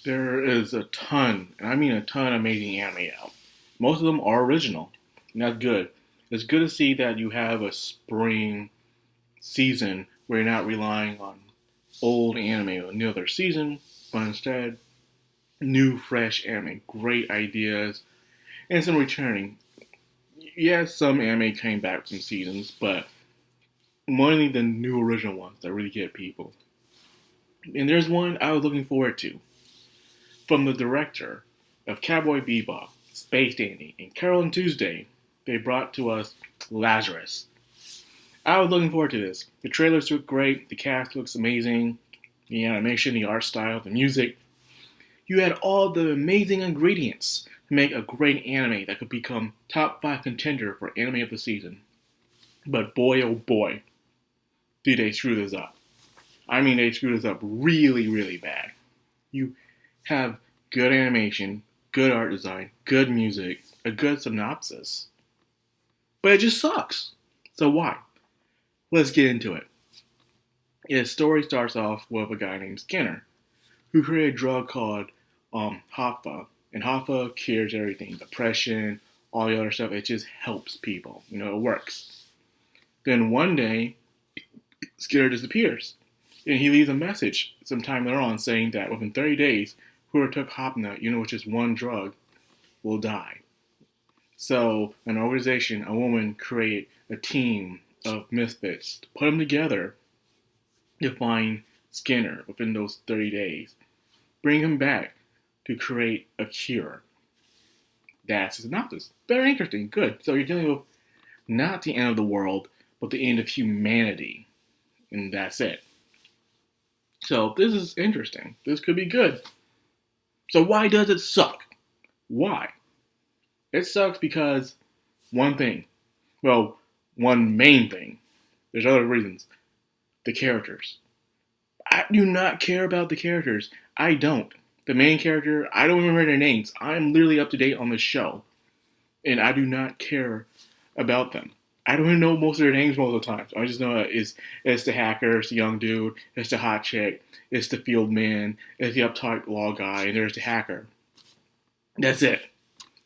There is a ton, and I mean a ton, of amazing anime out. Most of them are original, and that's good. It's good to see that you have a spring season where you're not relying on old anime or another season, but instead new, fresh anime, great ideas, and some returning. Yes, some anime came back from seasons, but mainly the new original ones that really get people. And there's one I was looking forward to from the director of Cowboy Bebop, Space Dandy, and Carol and Tuesday. They brought to us Lazarus. I was looking forward to this. The trailers look great, the cast looks amazing, the animation, the art style, the music. You had all the amazing ingredients to make a great anime that could become top 5 contender for anime of the season. But boy oh boy, did they screw this up. I mean, they screwed this up really, really bad. You have good animation, good art design, good music, a good synopsis. But it just sucks. So why? Let's get into it. His story starts off with a guy named Skinner, who created a drug called Hoffa. And Hoffa cures everything, depression, all the other stuff. It just helps people. It works. Then one day, Skinner disappears. And he leaves a message sometime later on saying that within 30 days, whoever took Hopna, which is one drug, will die. So an organization, a woman, created a team of misfits to put them together to find Skinner within those 30 days. Bring him back to create a cure. That's the synopsis. Very interesting. Good. So you're dealing with not the end of the world, but the end of humanity. And that's it. So this is interesting. This could be good. So why does it suck? Why? It sucks because one thing. Well, one main thing. There's other reasons. The characters. I do not care about the characters. I don't. The main character, I don't remember their names. I'm literally up to date on this show. And I do not care about them. I don't even know most of their names most of the time. So I just know it's the hacker, it's the young dude, it's the hot chick, it's the field man, it's the uptight law guy, and there's the hacker. That's it.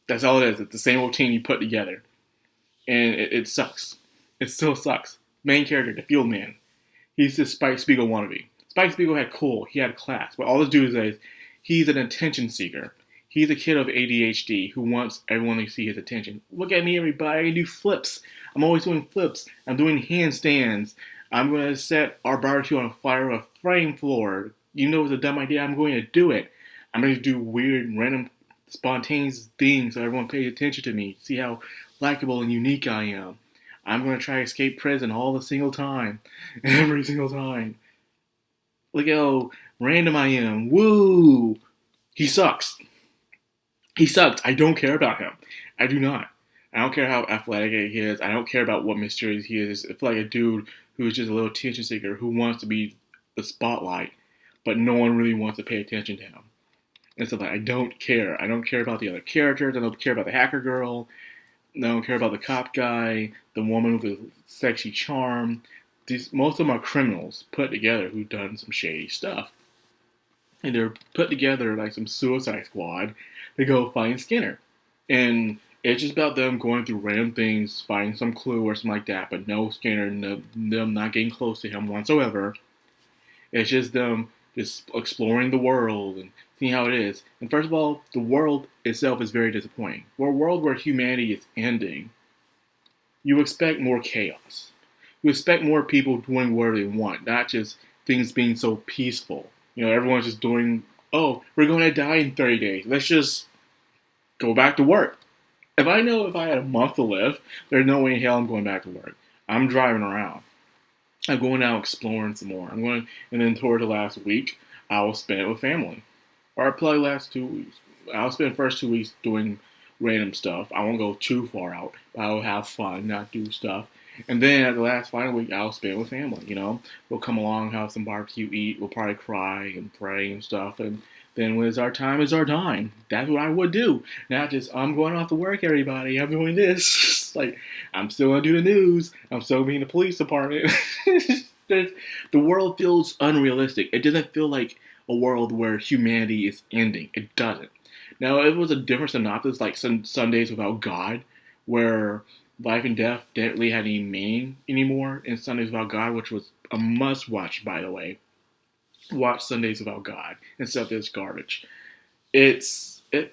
That's all it is. It's the same old team you put together. And it sucks. It still sucks. Main character, the field man. He's this Spike Spiegel wannabe. Spike Spiegel had cool. He had class. But all this dude is he's an attention seeker. He's a kid of ADHD who wants everyone to see his attention. Look at me, everybody. I can do flips. I'm always doing flips. I'm doing handstands. I'm going to set our barbecue on fire with a frame floor. You know it's a dumb idea. I'm going to do it. I'm going to do weird, random, spontaneous things so everyone pays attention to me. See how likable and unique I am. I'm going to try to escape prison all the single time. Every single time. Look how random I am. Woo! He sucks. He sucks. I don't care about him. I do not. I don't care how athletic he is. I don't care about what mysterious he is. It's like a dude who's just a little attention seeker who wants to be the spotlight, but no one really wants to pay attention to him. And so I don't care. I don't care about the other characters. I don't care about the hacker girl. I don't care about the cop guy, the woman with the sexy charm. Most of them are criminals put together who've done some shady stuff. And they're put together like some suicide squad to go find Skinner. And it's just about them going through random things, finding some clue or something like that, but no Skinner, them not getting close to him whatsoever. It's just them just exploring the world and seeing how it is. And first of all, the world itself is very disappointing. For a world where humanity is ending, you expect more chaos. You expect more people doing whatever they want, not just things being so peaceful. Everyone's just doing, oh, we're going to die in 30 days. Let's just go back to work. If I had a month to live, there's no way in hell I'm going back to work. I'm driving around. I'm going out exploring some more. And then toward the last week, I will spend it with family. Or probably last 2 weeks. I'll spend the first 2 weeks doing random stuff. I won't go too far out. I'll have fun, not do stuff. And then at the last final week, I'll spend it with family. We'll come along, have some barbecue, eat. We'll probably cry and pray and stuff. And then when it's our time, it's our time. That's what I would do. Not just, I'm going off to work, everybody. I'm doing this. I'm still going to do the news. I'm still being the police department. The world feels unrealistic. It doesn't feel like a world where humanity is ending. It doesn't. Now, it was a different synopsis, like Sundays Without God, where life and death didn't really have any meaning anymore in Sundays Without God, which was a must watch, by the way. Watch Sundays Without God instead of this garbage. It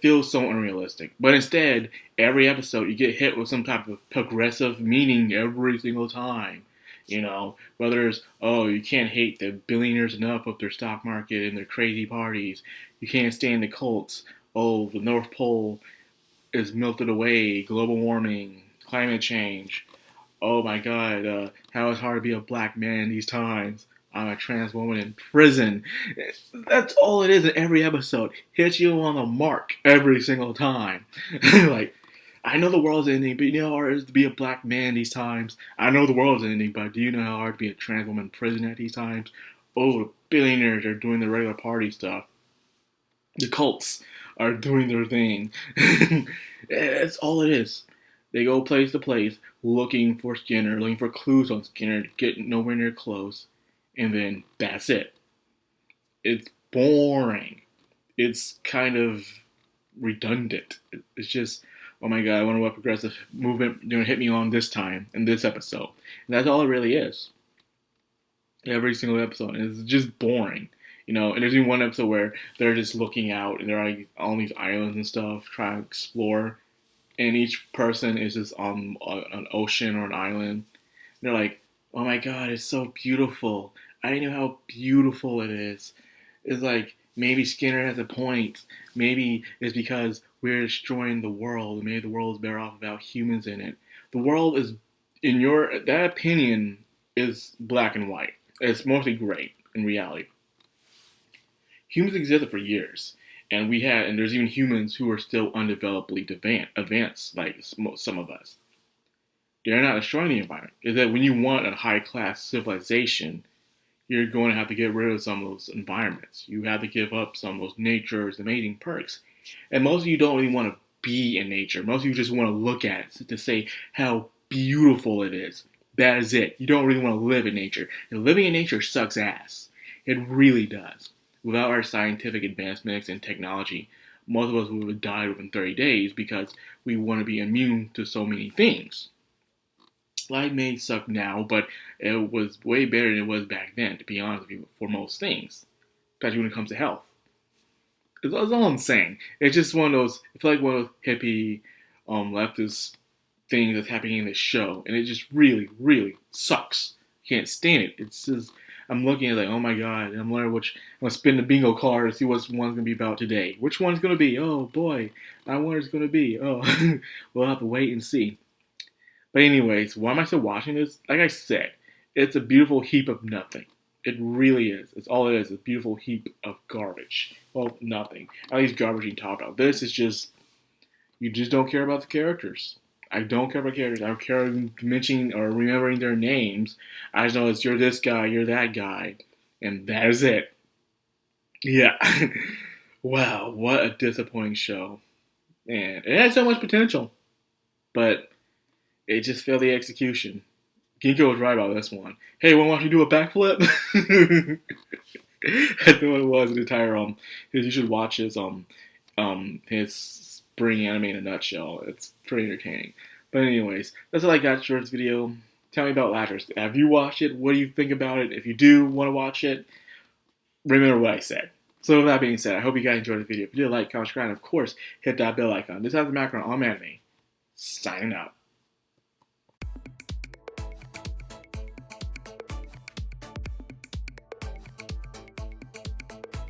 feels so unrealistic. But instead, every episode you get hit with some type of progressive meaning every single time. Whether it's, oh, you can't hate the billionaires enough with their stock market and their crazy parties. You can't stand the cults. Oh, the North Pole is melted away. Global warming, climate change. Oh my God, how it's hard to be a black man these times. I'm a trans woman in prison. That's all it is in every episode. Hits you on the mark every single time. Like, I know the world's ending, but you know how hard it is to be a black man these times? I know the world's ending, but do you know how hard to be a trans woman in prison at these times? Oh, the billionaires are doing the regular party stuff. The cults are doing their thing. That's all it is. They go place to place looking for Skinner, looking for clues on Skinner, getting nowhere near close. And then that's it. It's boring. It's kind of redundant. It's just, oh my God, I wonder what progressive movement going to hit me on this time in this episode. And that's all it really is. Every single episode. And it's just boring. And there's even one episode where they're just looking out and they're like on these islands and stuff, trying to explore. And each person is just on an ocean or an island. And they're like, oh my God, it's so beautiful. I didn't know how beautiful it is. It's like, maybe Skinner has a point. Maybe it's because we're destroying the world. Maybe the world is better off without humans in it. The world is, that opinion is black and white. It's mostly gray in reality. Humans existed for years. And there's even humans who are still undevelopedly advanced, like some of us. They're not destroying the environment. Is that when you want a high-class civilization, you're going to have to get rid of some of those environments. You have to give up some of those nature's amazing perks. And most of you don't really want to be in nature. Most of you just want to look at it to say how beautiful it is. That is it. You don't really want to live in nature. And living in nature sucks ass. It really does. Without our scientific advancements and technology, most of us would have died within 30 days because we want to be immune to so many things. Life may suck now, but it was way better than it was back then, to be honest with you, for most things. Especially when it comes to health. That's all I'm saying. It's just one of those, I feel like one of those hippie, leftist things that's happening in this show. And it just really, really sucks. Can't stand it. It's just, I'm looking at it like, oh my God, and I'm wondering I'm going to spin the bingo card to see what one's going to be about today. Which one's going to be? Oh boy, I wonder it's going to be. Oh, we'll have to wait and see. But anyways, why am I still watching this? Like I said, it's a beautiful heap of nothing. It really is. It's all it is. A beautiful heap of garbage. Well, nothing. At least garbage you can talk about. This is just, you just don't care about the characters. I don't care about characters. I don't care mentioning or remembering their names. I just know it's you're this guy, you're that guy. And that is it. Yeah. Wow, what a disappointing show. Man, it had so much potential. But it just failed the execution. Ginko was right about this one. Hey, want to watch me do a backflip? That's what it was. The entire you should watch his spring anime in a nutshell. It's pretty entertaining. But anyways, that's all I got for this video. Tell me about Lazarus. Have you watched it? What do you think about it? If you do want to watch it, remember what I said. So with that being said, I hope you guys enjoyed the video. If you did, like, comment, subscribe, and of course, hit that bell icon. This has the Madcrownxox on anime. Signing out.